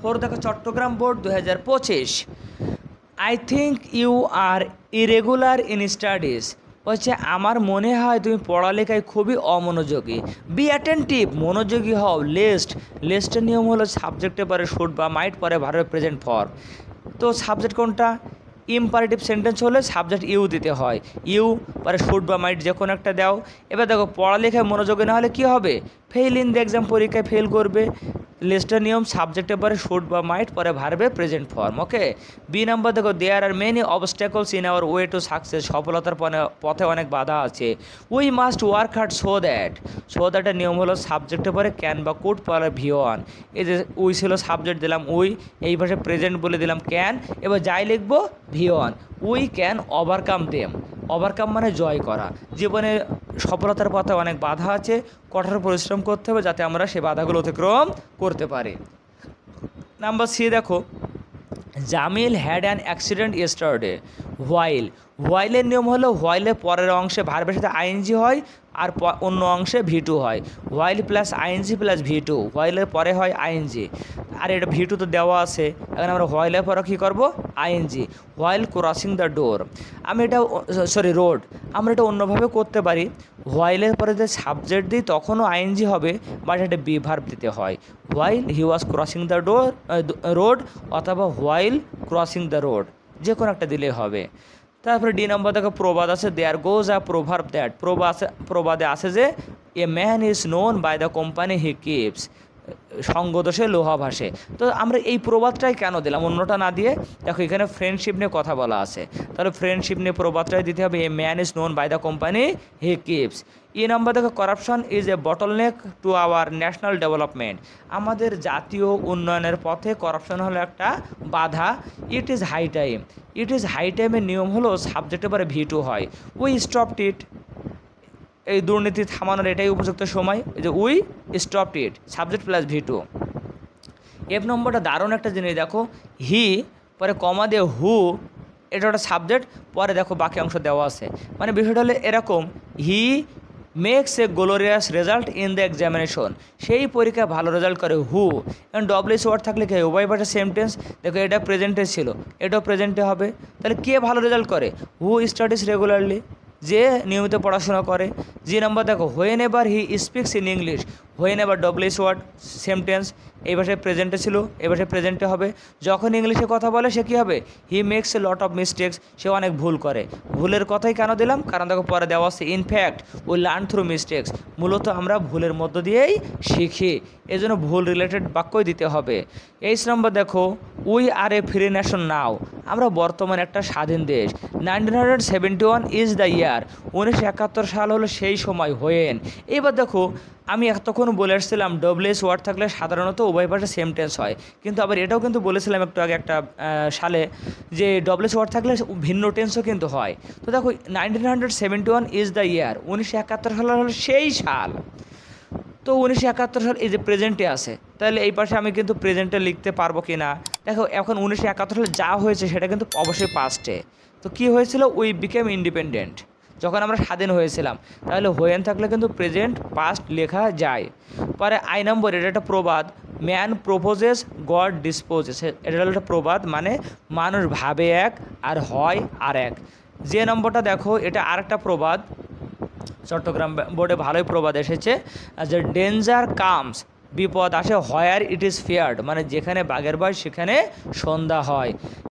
4 দেখো Chattogram board 2025। I think you are irregular in studies, হচ্ছে আমার মনে হয় তুমি পড়ালেখায় খুবই অমনোযোগী। বি অ্যাটেন্টিভ, মনোযোগী হও। লিস্টের নিয়ম হলো সাবজেক্টে পরে শুড বা মাইট পরে ভার্বের প্রেজেন্ট ফর্ম। তো সাবজেক্ট কোনটা? ইম্পারেটিভ সেন্টেন্স হলে সাবজেক্ট ইউ দিতে হয়, ইউ পরে শুড বা মাইট যে কোনো একটা দাও। এবার দেখো পড়ালেখায় মনোযোগী না হলে কী হবে? ফেল ইন দ্য এক্সাম, পরীক্ষায় ফেল করবে। লিস্টের নিয়ম সাবজেক্টের পরে শুড বা মাইট পরে ভার্বে present form. Okay. B number দেখো there are many obstacles in our way to success, সফলতার পথে অনেক বাধা আছে। We must work hard so দ্যাটের নিয়ম হলো সাবজেক্টের পরে ক্যান বা কুড পরে V1। এই যে উই ছিল সাবজেক্ট দিলাম উই, এই পাশে প্রেজেন্ট বলে দিলাম ক্যান। এবার যাই লিখবো V1। We can overcome them. Overcome মানে জয় করা। জীবনে সফলতার পথে অনেক বাধা আছে, কঠোর পরিশ্রম করতে হবে যাতে আমরা সেই বাধাগুলো অতিক্রম করতে পারি। নাম্বার সি দেখো, Jamil had an accident yesterday. হোয়াইলের নিয়ম হলো হোয়াইলের পরের অংশে ভার্বের সাথে আইএনজি হয় আর অন্য অংশে V2 হয়। While plus ING plus V2, হোয়াইলের পরে হয় আইএনজি। আর এটা V2 তো দেওয়া আছে, এখন আমরা হোয়াইলের পরে কী করবো? ING. While crossing the door, road. আমরা এটা অন্যভাবে করতে পারি, হোয়াইলের পরে যে সাবজেক্ট দিই তখনও আইএনজি হবে, বাট এটা বি ভার্ব দিতে হয়। While he was crossing the road অথবা হোয়াইল ক্রসিং দ্য রোড, যে কোনো একটা দিলেই হবে। তারপরে ডি নম্বর দেখো প্রবাদ আছে, দেয়ার গোজ আ প্রোভার্ব দ্যাট। প্রবাদে আছে যে a man is known by the company he keeps, সঙ্গদোষে লোহা ভাসে। তো আমরা এই প্রবাদটাই কেন দিলাম অন্যটা না দিয়ে? দেখো এখানে ফ্রেন্ডশিপ নিয়ে কথা বলা আছে, তাহলে ফ্রেন্ডশিপ নিয়ে প্রবাদটাই দিতে হবে, a man is known by the company he keeps. E number দেখো corruption is a bottleneck to our national development, আমাদের জাতীয় উন্নয়নের পথে করাপশন হলো একটা বাধা। ইট ইজ হাই টাইমের নিয়ম হলো সাবজেক্টের পরে V2 হয়। উই স্টপড ইট, এই দুর্নীতি থামানোর এটাই উপযুক্ত সময়, এই যে we stopped it, subject plus V2। F নম্বরটা দারুণ একটা জিনিস দেখো, হি পরে কমা দিয়ে হু, এটা একটা সাবজেক্ট, পরে দেখো বাকি অংশ দেওয়া আছে। মানে বিষয়টা হলো এরকম, he makes a glorious result in the examination, সেই পরীক্ষায় ভালো রেজাল্ট করে হু। এখন ডব্লিউএস ওয়ার্ড থাকলে কি উভয় পাশে সেম টেন্স, দেখো এটা প্রেজেন্টে ছিল, এটাও প্রেজেন্টে হবে, তাহলে কে ভালো রেজাল্ট করে? হু স্টাডিজ রেগুলারলি, যে নিয়মিত পড়াশোনা করে। জি নাম্বার দেখো, whenever he speaks in English, whenever WS word same tense, এই ভাষায় প্রেজেন্টে ছিল, এই ভাষায় প্রেজেন্টে হবে। যখন ইংলিশে কথা বলে সে কী হবে? He makes a lot of mistakes, সে অনেক ভুল করে। ভুলের কথাই কেন দিলাম? কারণ দেখো পরে দেওয়া আছে in fact we learn through mistakes, মূলত আমরা ভুলের মধ্য দিয়েই শিখি, এই জন্য ভুল রিলেটেড বাক্যই দিতে হবে। 8 নম্বর দেখো, we are a free nation now, আমরা বর্তমানে একটা স্বাধীন দেশ। 1971 ইজ দ্য ইয়ার, 1971 সাল হলো সেই সময়। হোয়েন, এবার দেখো আমি এতক্ষণ বলে আসছিলাম ডব্লিউএস ওয়ার্ড থাকলে সাধারণত উভয় পাশে সেম টেন্স হয়, কিন্তু আবার এটাও কিন্তু বলেছিলাম একটু আগে একটা সালে যে ডব্লিউএস ওয়ার্ড থাকলে ভিন্ন টেন্সও কিন্তু হয়। তো দেখো 1971 ইজ দ্য ইয়ার, 1971 সাল হলো সেই সাল। তো 1971 সাল এই যে প্রেজেন্টে আছে, তাহলে এই পাশে আমি কিন্তু প্রেজেন্টে লিখতে পারবো কি না? দেখো এখন 1971 সালে যা হয়েছে সেটা কিন্তু অবশ্যই পাস্টে। তো কি হয়েছিল? উই বিকেম ইন্ডিপেন্ডেন্ট, যখন আমরা স্বাধীন হয়েছিলাম। তাহলে হোয়েন থাকলে কিন্তু প্রেজেন্ট পাস্ট লেখা যায়। পরে আই নম্বর, এটা একটা প্রবাদ, ম্যান প্রপোজেস গড ডিসপোজেস, এটা হলো একটা প্রবাদ, মানে মানুষ ভাবে এক আর হয় আর এক। যে নম্বরটা দেখো, এটা আরেকটা প্রবাদ, চট্টগ্রাম বোর্ডে ভালোই প্রবাদ এসেছে যে ডেঞ্জার কামস, বিপদ আসে হোয়ার ইট ইজ ফিয়ার্ড, মানে যেখানে বাঘের ভয় সেখানে সন্ধ্যা হয়।